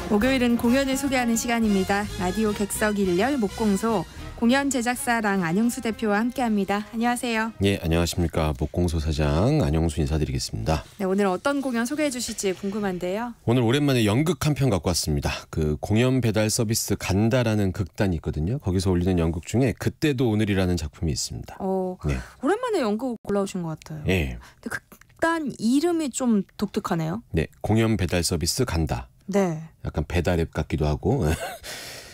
목요일은 공연을 소개하는 시간입니다. 라디오 객석 1열 목공소 공연 제작사랑 안영수 대표와 함께합니다. 안녕하세요. 예, 안녕하십니까. 목공소 사장 안영수 인사드리겠습니다. 네, 오늘 어떤 공연 소개해 주실지 궁금한데요. 오늘 오랜만에 연극 한 편 갖고 왔습니다. 그 공연 배달 서비스 간다라는 극단이 있거든요. 거기서 올리는 연극 중에 그때도 오늘이라는 작품이 있습니다. 네. 오랜만에 연극 골라오신 것 같아요. 예. 근데 극단 이름이 좀 독특하네요. 네, 공연 배달 서비스 간다. 네. 약간 배달 앱 같기도 하고.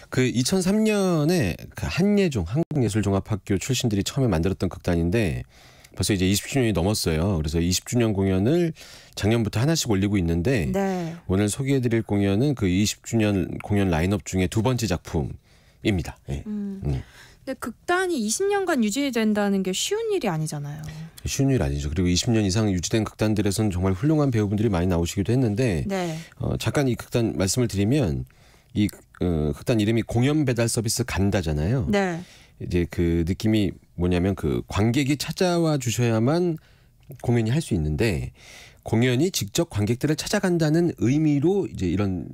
그 2003년에 그 한예종 한국예술종합학교 출신들이 처음에 만들었던 극단인데 벌써 이제 20주년이 넘었어요. 그래서 20주년 공연을 작년부터 하나씩 올리고 있는데 네. 오늘 소개해드릴 공연은 그 20주년 공연 라인업 중에 두 번째 작품입니다. 네. 근데 극단이 20년간 유지된다는 게 쉬운 일이 아니잖아요. 쉬운 일 아니죠. 그리고 20년 이상 유지된 극단들에서는 정말 훌륭한 배우분들이 많이 나오시기도 했는데 네. 잠깐 이 극단 말씀을 드리면 이 극단 이름이 공연 배달 서비스 간다잖아요. 네. 이제 그 느낌이 뭐냐면 그 관객이 찾아와 주셔야만 공연이 할 수 있는데 공연이 직접 관객들을 찾아간다는 의미로 이제 이런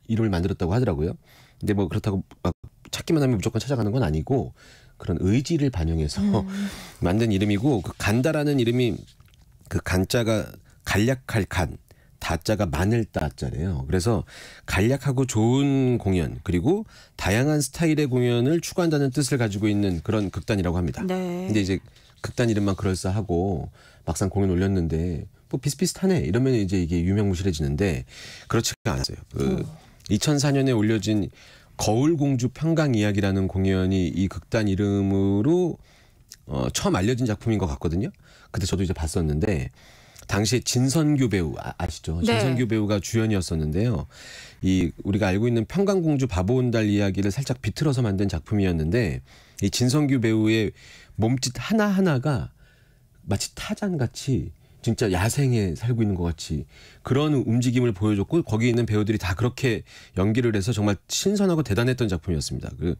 이름을 만들었다고 하더라고요. 근데 뭐 그렇다고 막 찾기만 하면 무조건 찾아가는 건 아니고 그런 의지를 반영해서 만든 이름이고 그 간다라는 이름이 그 간자가 간략할 간, 다자가 마늘 따자래요. 그래서 간략하고 좋은 공연 그리고 다양한 스타일의 공연을 추구한다는 뜻을 가지고 있는 그런 극단이라고 합니다. 네. 근데 이제 극단 이름만 그럴싸하고 막상 공연 올렸는데 뭐 비슷비슷하네 이러면 이제 이게 유명무실해지는데 그렇지가 않았어요. 그 2004년에 올려진 거울공주 평강 이야기라는 공연이 이 극단 이름으로 처음 알려진 작품인 것 같거든요. 그때 저도 이제 봤었는데 당시에 진선규 배우 아시죠? 네. 진선규 배우가 주연이었었는데요. 이 우리가 알고 있는 평강공주 바보온달 이야기를 살짝 비틀어서 만든 작품이었는데 이 진선규 배우의 몸짓 하나하나가 마치 타잔같이 진짜 야생에 살고 있는 것 같이 그런 움직임을 보여줬고 거기 있는 배우들이 다 그렇게 연기를 해서 정말 신선하고 대단했던 작품이었습니다. 그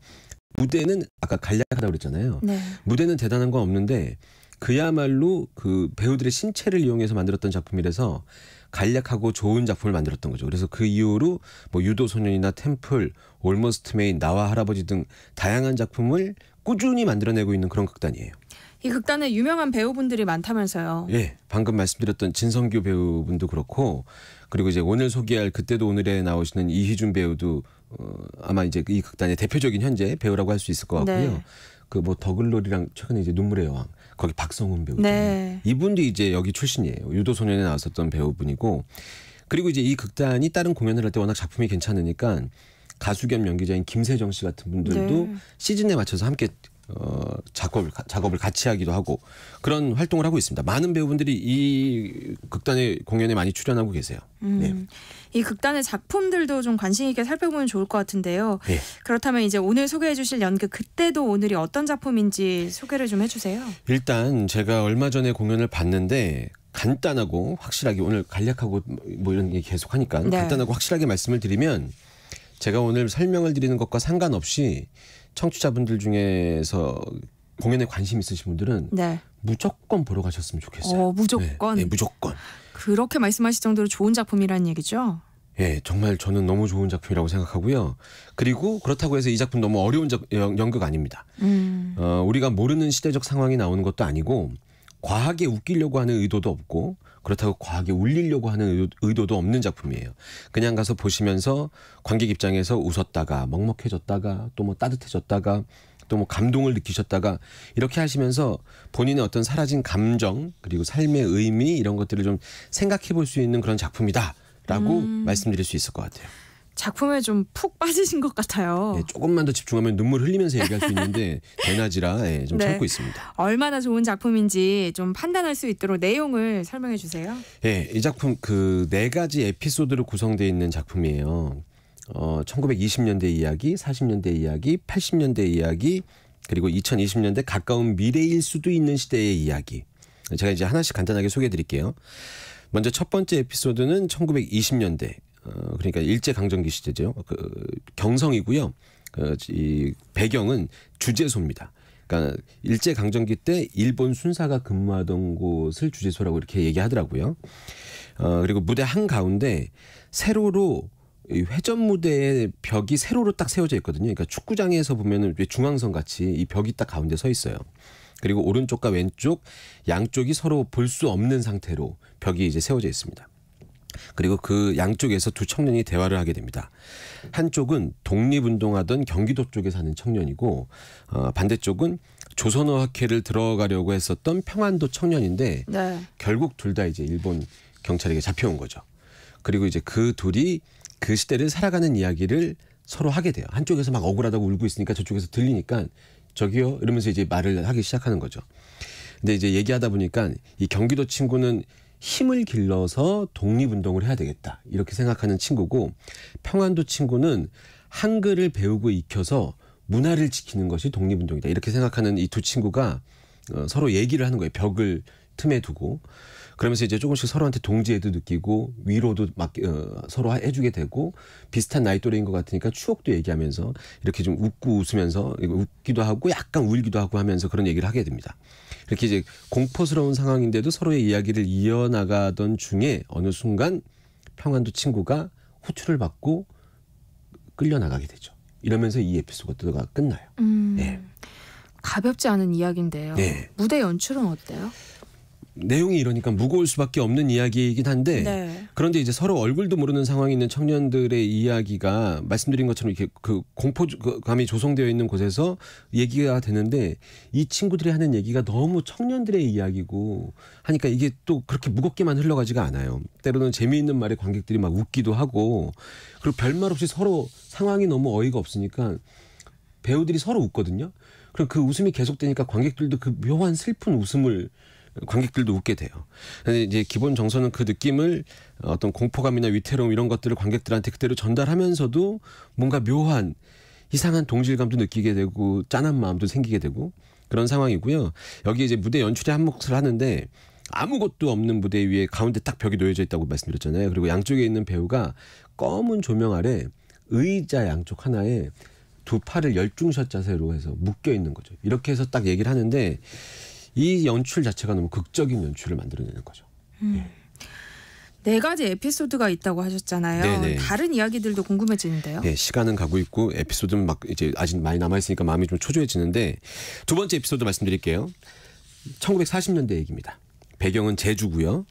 무대는 아까 간략하다고 그랬잖아요. 네. 무대는 대단한 건 없는데 그야말로 그 배우들의 신체를 이용해서 만들었던 작품이라서 간략하고 좋은 작품을 만들었던 거죠. 그래서 그 이후로 뭐 유도소년이나 템플, 올머스트 메인, 나와 할아버지 등 다양한 작품을 꾸준히 만들어내고 있는 그런 극단이에요. 이 극단에 유명한 배우분들이 많다면서요. 예, 방금 말씀드렸던 진성규 배우분도 그렇고 그리고 이제 오늘 소개할 그때도 오늘에 나오시는 이희준 배우도 아마 이제 이 극단의 대표적인 현재 배우라고 할 수 있을 것 같고요. 네. 그 뭐 더글로리랑 최근에 이제 눈물의 여왕 거기 박성훈 배우. 네. 이분도 이제 여기 출신이에요. 유도소년에 나왔었던 배우분이고 그리고 이제 이 극단이 다른 공연을 할 때 워낙 작품이 괜찮으니까 가수 겸 연기자인 김세정 씨 같은 분들도 네. 시즌에 맞춰서 함께 작업을 같이 하기도 하고 그런 활동을 하고 있습니다. 많은 배우분들이 이 극단의 공연에 많이 출연하고 계세요. 네. 이 극단의 작품들도 좀 관심 있게 살펴보면 좋을 것 같은데요. 네. 그렇다면 이제 오늘 소개해 주실 연극 그때도 오늘이 어떤 작품인지 소개를 좀 해주세요. 일단 제가 얼마 전에 공연을 봤는데 간단하고 확실하게 오늘 간략하고 뭐 이런 얘기 계속 하니까 네. 간단하고 확실하게 말씀을 드리면 제가 오늘 설명을 드리는 것과 상관없이 청취자분들 중에서 공연에 관심 있으신 분들은 네. 무조건 보러 가셨으면 좋겠어요. 무조건. 네, 무조건. 그렇게 말씀하실 정도로 좋은 작품이라는 얘기죠? 예, 정말 저는 너무 좋은 작품이라고 생각하고요. 그리고 그렇다고 해서 이 작품 너무 어려운 연극 아닙니다. 우리가 모르는 시대적 상황이 나오는 것도 아니고 과하게 웃기려고 하는 의도도 없고 그렇다고 과하게 울리려고 하는 의도도 없는 작품이에요. 그냥 가서 보시면서 관객 입장에서 웃었다가 먹먹해졌다가 또 뭐 따뜻해졌다가 또 뭐 감동을 느끼셨다가 이렇게 하시면서 본인의 어떤 사라진 감정 그리고 삶의 의미 이런 것들을 좀 생각해 볼 수 있는 그런 작품이다라고 말씀드릴 수 있을 것 같아요. 작품에 좀 푹 빠지신 것 같아요. 예, 조금만 더 집중하면 눈물 흘리면서 얘기할 수 있는데 대낮이라 좀 참고 있습니다. 얼마나 좋은 작품인지 좀 판단할 수 있도록 내용을 설명해 주세요. 예, 이 작품 그 4가지 에피소드로 구성되어 있는 작품이에요. 1920년대 이야기, 40년대 이야기, 80년대 이야기, 그리고 2020년대 가까운 미래일 수도 있는 시대의 이야기. 제가 이제 하나씩 간단하게 소개해 드릴게요. 먼저 첫 번째 에피소드는 1920년대. 그러니까 일제강점기 시대죠. 그 경성이고요. 이 배경은 주재소입니다. 그러니까 일제강점기 때 일본 순사가 근무하던 곳을 주재소라고 이렇게 얘기하더라고요. 그리고 무대 한가운데 세로로 이 회전 무대의 벽이 세로로 딱 세워져 있거든요. 그러니까 축구장에서 보면은 중앙선 같이 이 벽이 딱 가운데 서 있어요. 그리고 오른쪽과 왼쪽 양쪽이 서로 볼 수 없는 상태로 벽이 이제 세워져 있습니다. 그리고 그 양쪽에서 두 청년이 대화를 하게 됩니다. 한쪽은 독립운동하던 경기도 쪽에 사는 청년이고 반대쪽은 조선어학회를 들어가려고 했었던 평안도 청년인데 네. 결국 둘 다 이제 일본 경찰에게 잡혀온 거죠. 그리고 이제 그 둘이 그 시대를 살아가는 이야기를 서로 하게 돼요. 한쪽에서 막 억울하다고 울고 있으니까 저쪽에서 들리니까 저기요 이러면서 이제 말을 하기 시작하는 거죠. 근데 이제 얘기하다 보니까 이 경기도 친구는 힘을 길러서 독립운동을 해야 되겠다 이렇게 생각하는 친구고 평안도 친구는 한글을 배우고 익혀서 문화를 지키는 것이 독립운동이다 이렇게 생각하는 이 두 친구가 서로 얘기를 하는 거예요. 벽을 틈에 두고 그러면서 이제 조금씩 서로한테 동지애도 느끼고 위로도 막 서로 해주게 되고 비슷한 나이 또래인 것 같으니까 추억도 얘기하면서 이렇게 좀 웃고 웃으면서 웃기도 하고 약간 울기도 하고 하면서 그런 얘기를 하게 됩니다. 이렇게 이제 공포스러운 상황인데도 서로의 이야기를 이어나가던 중에 어느 순간 평안도 친구가 호출을 받고 끌려나가게 되죠. 이러면서 이 에피소드가 끝나요. 네. 가볍지 않은 이야기인데요. 네. 무대 연출은 어때요? 내용이 이러니까 무거울 수밖에 없는 이야기이긴 한데 네. 그런데 이제 서로 얼굴도 모르는 상황에 있는 청년들의 이야기가 말씀드린 것처럼 이렇게 그 공포감이 조성되어 있는 곳에서 얘기가 되는데 이 친구들이 하는 얘기가 너무 청년들의 이야기고 하니까 이게 또 그렇게 무겁게만 흘러가지가 않아요. 때로는 재미있는 말에 관객들이 막 웃기도 하고 그리고 별말 없이 서로 상황이 너무 어이가 없으니까 배우들이 서로 웃거든요. 그럼 그 웃음이 계속되니까 관객들도 그 묘한 슬픈 웃음을 관객들도 웃게 돼요. 근데 이제 기본 정서는 그 느낌을 어떤 공포감이나 위태로움 이런 것들을 관객들한테 그대로 전달하면서도 뭔가 묘한 이상한 동질감도 느끼게 되고 짠한 마음도 생기게 되고 그런 상황이고요. 여기 이제 무대 연출에 한 몫을 하는데 아무것도 없는 무대 위에 가운데 딱 벽이 놓여져 있다고 말씀드렸잖아요. 그리고 양쪽에 있는 배우가 검은 조명 아래 의자 양쪽 하나에 두 팔을 열중샷 자세로 해서 묶여 있는 거죠. 이렇게 해서 딱 얘기를 하는데 이 연출 자체가 너무 극적인 연출을 만들어내는 거죠. 네 가지 에피소드가 있다고 하셨잖아요. 네네. 다른 이야기들도 궁금해지는데요. 네, 시간은 가고 있고 에피소드는 막 이제 아직 많이 남아 있으니까 마음이 좀 초조해지는데 두 번째 에피소드 말씀드릴게요. 1940년대 얘기입니다. 배경은 제주고요.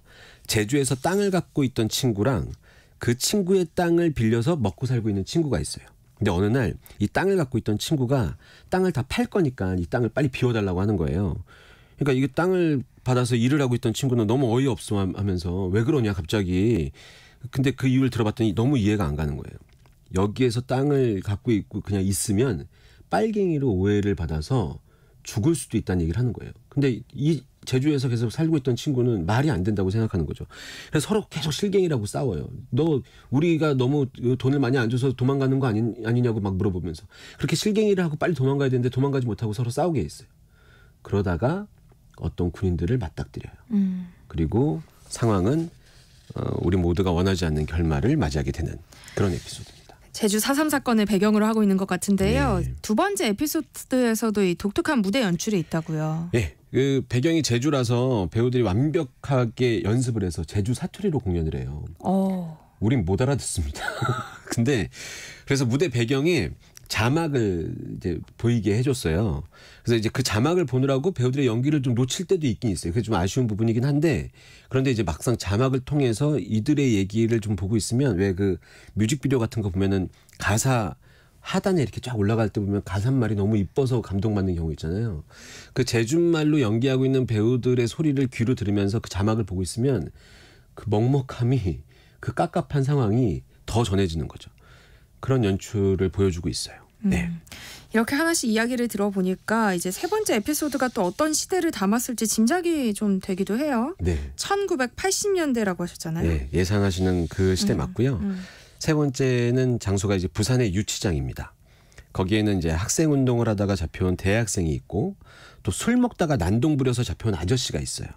제주에서 땅을 갖고 있던 친구랑 그 친구의 땅을 빌려서 먹고 살고 있는 친구가 있어요. 근데 어느 날 이 땅을 갖고 있던 친구가 땅을 다 팔 거니까 이 땅을 빨리 비워달라고 하는 거예요. 그러니까 이게 땅을 받아서 일을 하고 있던 친구는 너무 어이없어 하면서 왜 그러냐 갑자기. 근데 그 이유를 들어봤더니 너무 이해가 안 가는 거예요. 여기에서 땅을 갖고 있고 그냥 있으면 빨갱이로 오해를 받아서 죽을 수도 있다는 얘기를 하는 거예요. 근데 이 제주에서 계속 살고 있던 친구는 말이 안 된다고 생각하는 거죠. 그래서 서로 계속 실갱이라고 싸워요. 너 우리가 너무 돈을 많이 안 줘서 도망가는 거 아니냐고 막 물어보면서 그렇게 실갱이를 하고 빨리 도망가야 되는데 도망가지 못하고 서로 싸우게 있어요. 그러다가 어떤 군인들을 맞닥뜨려요. 그리고 상황은 우리 모두가 원하지 않는 결말을 맞이하게 되는 그런 에피소드입니다. 제주 4.3 사건을 배경으로 하고 있는 것 같은데요. 네. 두 번째 에피소드에서도 이 독특한 무대 연출이 있다고요. 네, 그 배경이 제주라서 배우들이 완벽하게 연습을 해서 제주 사투리로 공연을 해요. 우린 못 알아듣습니다. 근데 그래서 무대 배경에 자막을 이제 보이게 해줬어요. 그래서 이제 그 자막을 보느라고 배우들의 연기를 좀 놓칠 때도 있긴 있어요. 그게 좀 아쉬운 부분이긴 한데 그런데 이제 막상 자막을 통해서 이들의 얘기를 좀 보고 있으면 왜 그 뮤직비디오 같은 거 보면은 가사 하단에 이렇게 쫙 올라갈 때 보면 가사말이 너무 이뻐서 감동받는 경우 있잖아요. 그 제주말로 연기하고 있는 배우들의 소리를 귀로 들으면서 그 자막을 보고 있으면 그 먹먹함이 그 깝깝한 상황이 더 전해지는 거죠. 그런 연출을 보여주고 있어요. 네. 이렇게 하나씩 이야기를 들어보니까 이제 세 번째 에피소드가 또 어떤 시대를 담았을지 짐작이 좀 되기도 해요. 네. 1980년대라고 하셨잖아요. 네, 예상하시는 그 시대 맞고요. 세 번째는 장소가 이제 부산의 유치장입니다. 거기에는 이제 학생 운동을 하다가 잡혀온 대학생이 있고 또 술 먹다가 난동 부려서 잡혀온 아저씨가 있어요.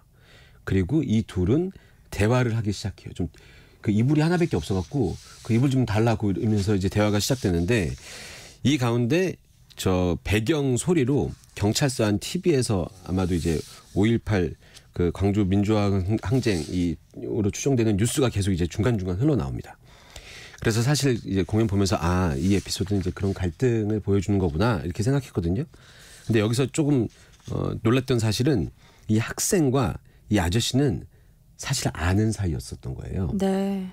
그리고 이 둘은 대화를 하기 시작해요. 좀 그 이불이 하나밖에 없어갖고 그 이불 좀 달라고 이러면서 이제 대화가 시작되는데 이 가운데 저 배경 소리로 경찰서 안 TV에서 아마도 이제 5.18 그 광주 민주화 항쟁으로 추정되는 뉴스가 계속 이제 중간중간 흘러나옵니다. 그래서 사실 이제 공연 보면서 이 에피소드는 이제 그런 갈등을 보여주는 거구나 이렇게 생각했거든요. 근데 여기서 조금 놀랐던 사실은 이 학생과 이 아저씨는 사실 아는 사이였었던 거예요. 네.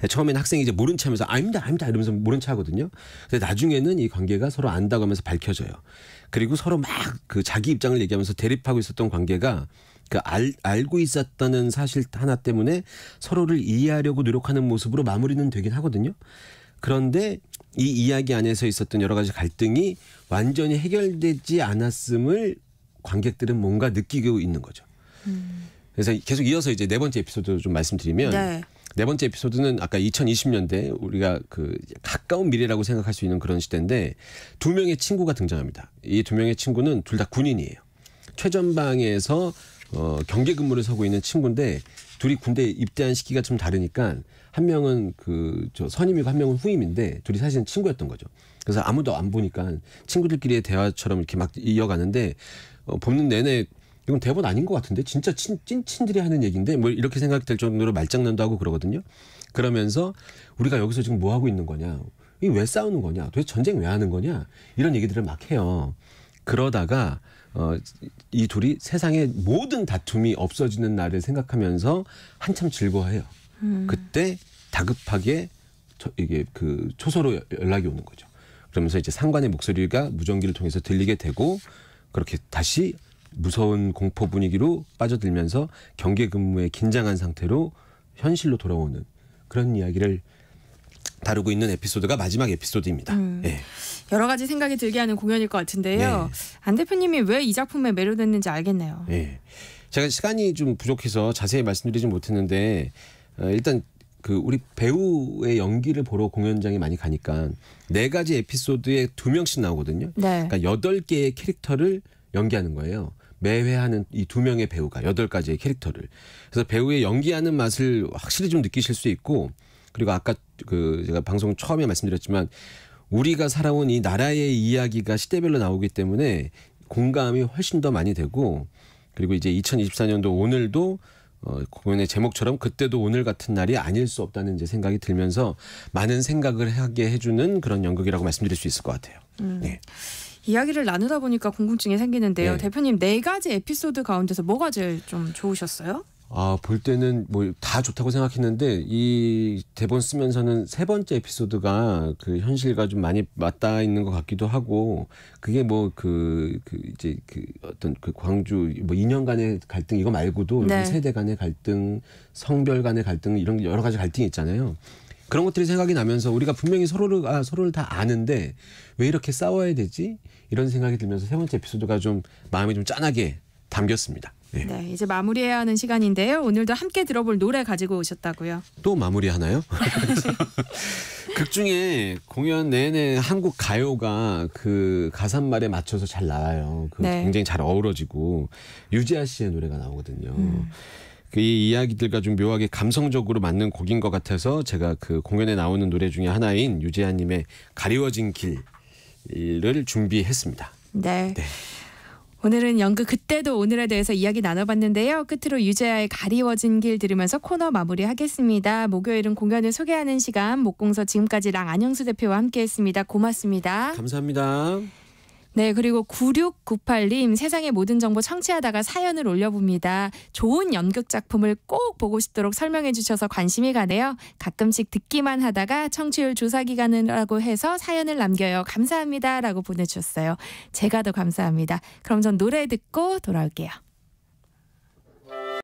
처음에는 학생이 이제 모른 체 하면서 아닙니다 이러면서 모른 체 하거든요. 근데 나중에는 이 관계가 서로 안다고 하면서 밝혀져요. 그리고 서로 막 그 자기 입장을 얘기하면서 대립하고 있었던 관계가 그 알고 있었다는 사실 하나 때문에 서로를 이해하려고 노력하는 모습으로 마무리는 되긴 하거든요. 그런데 이 이야기 안에서 있었던 여러 가지 갈등이 완전히 해결되지 않았음을 관객들은 뭔가 느끼고 있는 거죠. 그래서 계속 이어서 이제 네 번째 에피소드 좀 말씀드리면 네 번째 에피소드는 아까 2020년대 우리가 그 가까운 미래라고 생각할 수 있는 그런 시대인데 두 명의 친구가 등장합니다. 이 두 명의 친구는 둘 다 군인이에요. 최전방에서 경계 근무를 서고 있는 친구인데 둘이 군대 입대한 시기가 좀 다르니까 한 명은 저 선임이고 한 명은 후임인데 둘이 사실은 친구였던 거죠. 그래서 아무도 안 보니까 친구들끼리의 대화처럼 이렇게 막 이어가는데 보는 내내 이건 대본 아닌 것 같은데 진짜 찐친들이 하는 얘기인데 뭐 이렇게 생각될 정도로 말장난도 하고 그러거든요. 그러면서 우리가 여기서 지금 뭐 하고 있는 거냐, 이 왜 싸우는 거냐, 도대체 전쟁 왜 하는 거냐 이런 얘기들을 막 해요. 그러다가 이 둘이 세상의 모든 다툼이 없어지는 날을 생각하면서 한참 즐거워해요. 그때 다급하게 이게 그 초소로 연락이 오는 거죠. 그러면서 이제 상관의 목소리가 무전기를 통해서 들리게 되고 그렇게 다시 무서운 공포 분위기로 빠져들면서 경계 근무에 긴장한 상태로 현실로 돌아오는 그런 이야기를 다루고 있는 에피소드가 마지막 에피소드입니다. 네. 여러 가지 생각이 들게 하는 공연일 것 같은데요. 안 대표님이 왜 이 작품에 매료됐는지 알겠네요. 네. 제가 시간이 좀 부족해서 자세히 말씀드리진 못했는데 일단 그 우리 배우의 연기를 보러 공연장에 많이 가니까 4가지 에피소드에 2명씩 나오거든요. 네. 그러니까 8개의 캐릭터를 연기하는 거예요. 매회 하는 이 2명의 배우가 8가지의 캐릭터를. 그래서 배우의 연기하는 맛을 확실히 좀 느끼실 수 있고 그리고 아까 그 제가 방송 처음에 말씀드렸지만 우리가 살아온 이 나라의 이야기가 시대별로 나오기 때문에 공감이 훨씬 더 많이 되고 그리고 이제 2024년도 오늘도 공연의 제목처럼 그때도 오늘 같은 날이 아닐 수 없다는 이제 생각이 들면서 많은 생각을 하게 해주는 그런 연극이라고 말씀드릴 수 있을 것 같아요. 네. 이야기를 나누다 보니까 궁금증이 생기는데요. 네. 대표님 4가지 에피소드 가운데서 뭐가 제일 좀 좋으셨어요? 볼 때는 뭐 다 좋다고 생각했는데 이 대본 쓰면서는 3번째 에피소드가 그 현실과 좀 많이 맞닿아 있는 것 같기도 하고 그게 뭐 이제 어떤 그 광주 뭐 인연 간의 갈등 이거 말고도 네. 세대 간의 갈등, 성별 간의 갈등 이런 여러 가지 갈등이 있잖아요. 그런 것들이 생각이 나면서 우리가 분명히 서로를 다 아는데 왜 이렇게 싸워야 되지? 이런 생각이 들면서 3번째 에피소드가 좀 마음이 좀 짠하게 담겼습니다. 네. 네, 이제 마무리해야 하는 시간인데요. 오늘도 함께 들어볼 노래 가지고 오셨다고요. 또 마무리하나요? 극 중에 공연 내내 한국 가요가 그 가사말에 맞춰서 잘 나와요. 네. 굉장히 잘 어우러지고 유재하 씨의 노래가 나오거든요. 이 이야기들과 좀 묘하게 감성적으로 맞는 곡인 것 같아서 제가 그 공연에 나오는 노래 중에 하나인 유재하님의 가리워진 길을 준비했습니다. 네. 네. 오늘은 연극 그때도 오늘에 대해서 이야기 나눠봤는데요. 끝으로 유재하의 가리워진 길 들으면서 코너 마무리하겠습니다. 목요일은 공연을 소개하는 시간 목공서 지금까지 랑안영수 대표와 함께했습니다. 고맙습니다. 감사합니다. 네, 그리고 9698님 세상의 모든 정보 청취하다가 사연을 올려봅니다. 좋은 연극 작품을 꼭 보고 싶도록 설명해 주셔서 관심이 가네요. 가끔씩 듣기만 하다가 청취율 조사 기간이라고 해서 사연을 남겨요. 감사합니다 라고 보내주셨어요. 제가 더 감사합니다. 그럼 전 노래 듣고 돌아올게요.